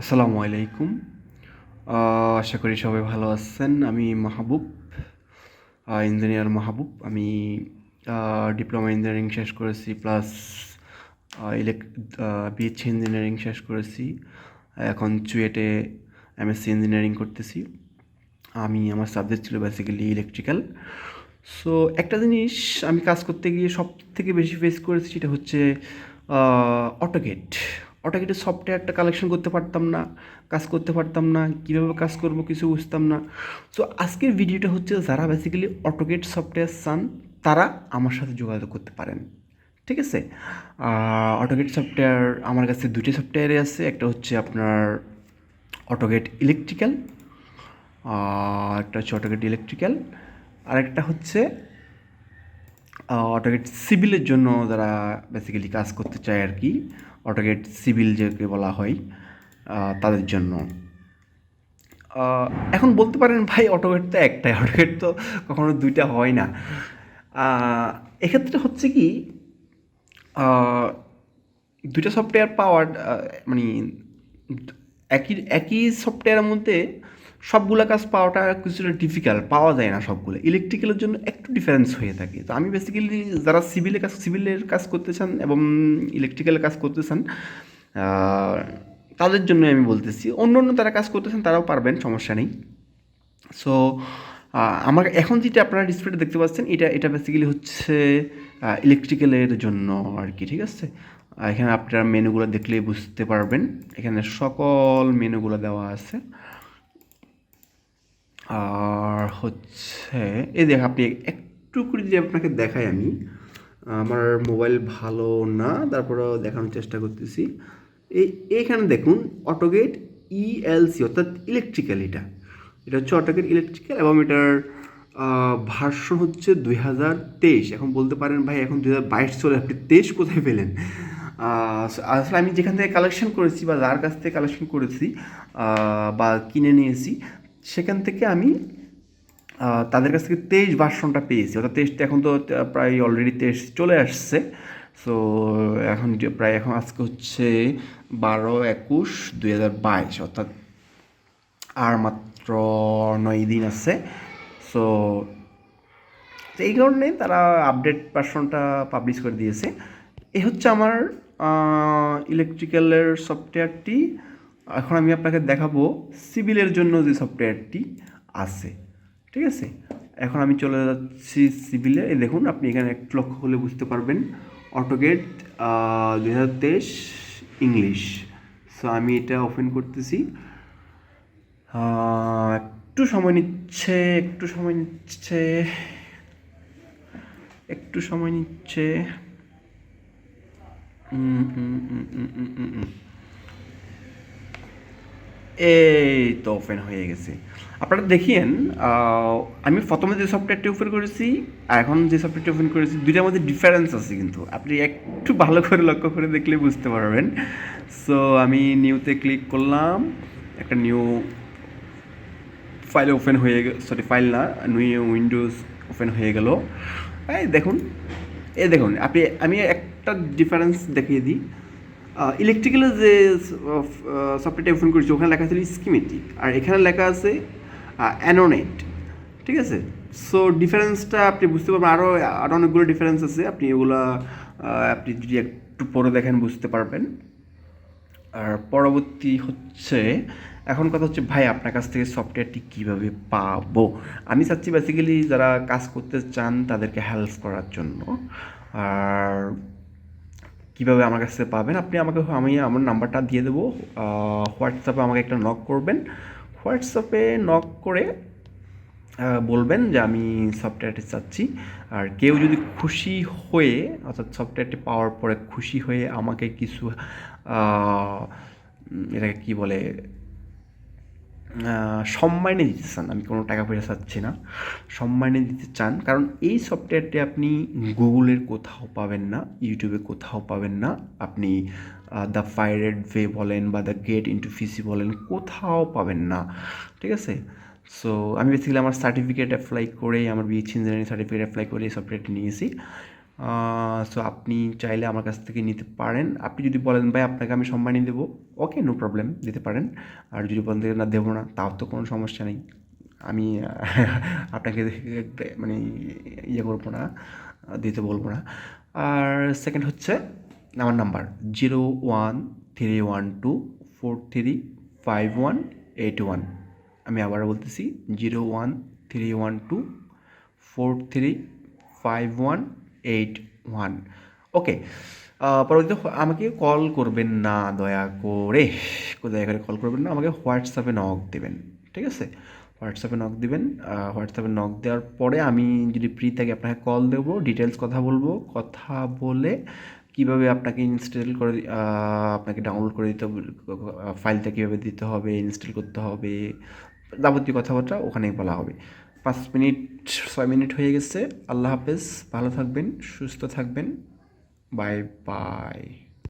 আসসালামু আলাইকুম। আশা করি সবাই ভালো আছেন। আমি মাহবুব, ইঞ্জিনিয়ার মাহবুব। আমি ডিপ্লোমা ইঞ্জিনিয়ারিং শেষ করেছি, প্লাস ইলেক বিএসসি ইঞ্জিনিয়ারিং শেষ করেছি। এখন চুয়েটে এমএসসি ইঞ্জিনিয়ারিং করতেছি। আমার সাবজেক্ট ছিল বেসিক্যালি ইলেকট্রিক্যাল। সো একটা জিনিস আমি কাজ করতে গিয়ে সব থেকে বেশি ফেস করেছি, সেটা হচ্ছে অটোকেট। অটোকেটের সফটওয়্যারটা কালেকশন করতে পারতাম না, কাজ করতে পারতাম না, কীভাবে কাজ করব কিছু বুঝতাম না। সো আজকের ভিডিওটা হচ্ছে যারা বেসিক্যালি অটোকেট সফটওয়্যার চান তারা আমার সাথে যোগাযোগ করতে পারেন, ঠিক আছে? অটোকেট সফটওয়্যার আমার কাছে দুটি সফটওয়্যারে আছে। একটা হচ্ছে আপনার অটোকেট ইলেকট্রিক্যাল, একটা হচ্ছে অটোকেট ইলেকট্রিক্যাল, আরেকটা হচ্ছে অটোকেট সিভিলের জন্য যারা বেসিক্যালি কাজ করতে চায় আর কি। অটোকেট সিভিল যাকে বলা হয় তাদের জন্য। এখন বলতে পারেন ভাই অটোকেট তো একটাই, অটোকেট তো কখনো দুইটা হয় না। এক্ষেত্রে হচ্ছে কি, দুইটা সফটওয়্যার পাওয়ার মানে একই একই সফটওয়্যারের মধ্যে সবগুলো কাজ পাওয়াটা কিছুটা ডিফিকাল্ট, পাওয়া যায় না সবগুলো। ইলেকট্রিক্যালের জন্য একটু ডিফারেন্স হয়ে থাকে। তো আমি বেসিক্যালি যারা সিভিলের কাজ করতে চান এবং ইলেকট্রিক্যালের কাজ করতে চান তাদের জন্য আমি বলতেছি। অন্য অন্য তারা কাজ করতেছেন তারাও পারবেন, সমস্যা নেই। সো আমার এখন যেটা আপনারা ডিসপ্লেতে দেখতে পাচ্ছেন, এটা বেসিক্যালি হচ্ছে ইলেকট্রিক্যালের জন্য আর কি, ঠিক আছে? এখানে আপনারা মেনুগুলো দেখলেই বুঝতে পারবেন, এখানে সকল মেনুগুলো দেওয়া আছে। আর হচ্ছে এই দেখ, আপনি একটু করে যদি আপনাকে দেখাই, আমি আমার মোবাইল ভালো না, তারপরেও দেখানোর চেষ্টা করতেছি। এইখানে দেখুন অটোগেট ইএলসি, অর্থাৎ ইলেকট্রিক্যাল। এটা হচ্ছে অটোগেট ইলেকট্রিক্যাল এবং এটার ভার্সন হচ্ছে 2023। এখন বলতে পারেন ভাই এখন 2022 চলে, আপনি 23 কোথায় পেলেন? আসলে আমি যেখান থেকে কালেকশন করেছি বা যার কাছ থেকে কালেকশন করেছি বা কিনে নিয়েছি, সেখান থেকে আমি তাদের কাছ থেকে 23 ভার্সনটা পেয়েছি। অর্থাৎ 23টা এখন তো প্রায় অলরেডি 23 চলে আসছে। সো এখন প্রায় এখন আজকে হচ্ছে 12/21/2022, অর্থাৎ আর মাত্র 9 দিন আছে। সো এই কারণে তারা আপডেট ভার্সনটা পাবলিশ করে দিয়েছে। এই হচ্ছে আমার ইলেকট্রিক্যালের সফটওয়্যারটি। এখন আমি আপনাকে দেখাবো সিভিলের জন্য যে সফটওয়্যারটি আছে, ঠিক আছে? এখন আমি চলে যাচ্ছি সিভিলে। এই দেখুন, আপনি এখানে একটু লক্ষ্য করলে বুঝতে পারবেন অটোগেট 2023 ইংলিশ। সো আমি এটা ওপেন করতেছি। একটু সময় নিচ্ছে, একটু সময় নিচ্ছে, একটু সময় নিচ্ছে। এই তো ওপেন হয়ে গেছে। আপনারা দেখিয়েন, আমি প্রথমে যে সফটওয়্যারটি ওপেন করেছি আর এখন যে সফটওয়্যারটি ওপেন করেছি, দুইটার মধ্যে ডিফারেন্স আছে, কিন্তু আপনি একটু ভালো করে লক্ষ্য করে দেখলে বুঝতে পারবেন। সো আমি নিউতে ক্লিক করলাম, একটা নিউ ফাইল ওপেন হয়ে গেল, সরি ফাইল না, নিউ উইন্ডোজ ওপেন হয়ে গেল। এই দেখুন, আমি একটা ডিফারেন্স দেখিয়ে দিই। ইলেকট্রিক্যালের যে সফটওয়্যারটা ওপেন করেছি ওখানে লেখা ছিল স্কিমেটিক, আর এখানে লেখা আছে অ্যানোনেট, ঠিক আছে? সো ডিফারেন্সটা আপনি বুঝতে পারবেন। আরও অনেকগুলো ডিফারেন্স আছে, আপনি এগুলো আপনি যদি একটু পরে দেখেন বুঝতে পারবেন। আর পরবর্তী হচ্ছে, এখন কথা হচ্ছে ভাই আপনার কাছ থেকে সফটওয়্যারটি কীভাবে পাবো? আমি চাচ্ছি বেসিক্যালি যারা কাজ করতে চান তাদেরকে হেল্প করার জন্য। আর কীভাবে আমার কাছ থেকে পাবেন, আমি আমার নাম্বারটা দিয়ে দেবো। হোয়াটসঅ্যাপে আমাকে একটা নক করবেন। হোয়াটসঅ্যাপে নক করে বলবেন যে আমি সফটওয়্যারটি চাচ্ছি। আর কেউ যদি খুশি হয়ে, অর্থাৎ সফটওয়্যারটি পাওয়ার পরে খুশি হয়ে আমাকে কিছু এটাকে কী বলে, সম্মানে দিতে চান, আমি কোনো টাকা পয়সা চাচ্ছি না, সম্মানে দিতে চান, কারণ এই সফটওয়্যারটি আপনি গুগলের কোথাও পাবেন না, ইউটিউবে কোথাও পাবেন না, আপনি দ্য পাইরেট ওয়ে বলেন বা দ্য গেট ইনটু পিসি বলেন, কোথাও পাবেন না, ঠিক আছে? সো আমি বেসিক্যালি আমার সার্টিফিকেট অ্যাপ্লাই করে, আমার বিএসসি ইঞ্জিনিয়ারিং সার্টিফিকেট অ্যাপ্লাই করে এই সফটওয়্যারটি নিয়েছি। সো আপনি চাইলে আমার কাছ থেকে নিতে পারেন। আপনি যদি বলেন ভাই আপনাকে আমি সম্মানই দেবো, ওকে, নো প্রবলেম, দিতে পারেন। আর যদি বলেন যে না দেবো না, তাও তো কোনো সমস্যা নেই। আমি আপনাকে মানে ইয়ে করবো না, দিতে বলবো না। আর সেকেন্ড হচ্ছে আমার নাম্বার 0131243518 আমি আবারও বলতেছি 0131243518 ওকে। পরবর্তীতে আমাকে কল করবেন না, দয়া করে কল করবেন না, আমাকে হোয়াটসঅ্যাপে নক দেবেন, ঠিক আছে? হোয়াটসঅ্যাপে নক দিবেন। হোয়াটসঅ্যাপে নক দেওয়ার পরে আমি যদি ফ্রি থাকি আপনাকে কল দেবো, ডিটেলস কথা বলবো, কথা বলে কীভাবে আপনাকে ইনস্টল করে আপনাকে ডাউনলোড করে দিতে হবে, ফাইলটা কীভাবে দিতে হবে, ইনস্টল করতে হবে, যাবতীয় কথাবার্তা ওখানেই বলা হবে। 5 মিনিট 6 মিনিট হয়ে গেছে। আল্লাহ হাফেজ, ভালো থাকবেন, সুস্থ থাকবেন, বাই বাই।